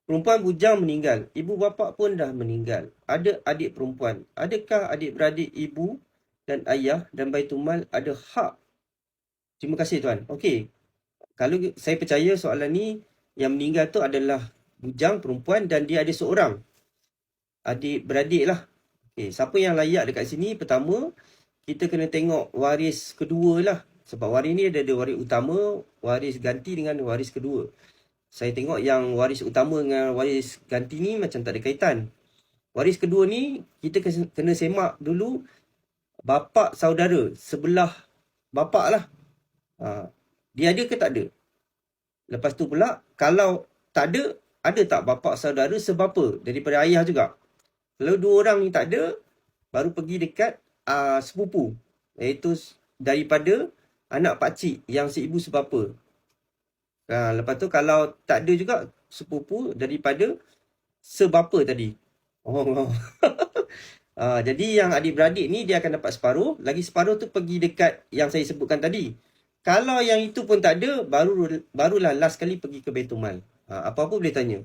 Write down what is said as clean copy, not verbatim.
Perempuan bujang meninggal. Ibu bapa pun dah meninggal. Ada adik perempuan. Adakah adik-beradik ibu dan ayah dan Baitulmal ada hak? Terima kasih tuan. Okey. Kalau saya percaya soalan ni, yang meninggal tu adalah bujang perempuan dan dia ada seorang adik-beradik lah. Okay, siapa yang layak dekat sini? Pertama, kita kena tengok waris kedua lah. Sebab waris ni ada waris utama, waris ganti dengan waris kedua. Saya tengok yang waris utama dengan waris ganti ni macam tak ada kaitan. Waris kedua ni, kita kena semak dulu bapa saudara sebelah bapa lah. Dia ada ke tak ada? Lepas tu pula, kalau tak ada tak bapa saudara sebapa daripada ayah juga? Kalau dua orang ni tak ada, baru pergi dekat sepupu. Iaitu daripada anak pakcik yang seibu sebapa. Lepas tu kalau tak ada juga sepupu daripada sebapa tadi. Oh. Jadi yang adik-beradik ni dia akan dapat separuh. Lagi separuh tu pergi dekat yang saya sebutkan tadi. Kalau yang itu pun tak ada, barulah last kali pergi ke Baitul Mal. Apa-apa boleh tanya.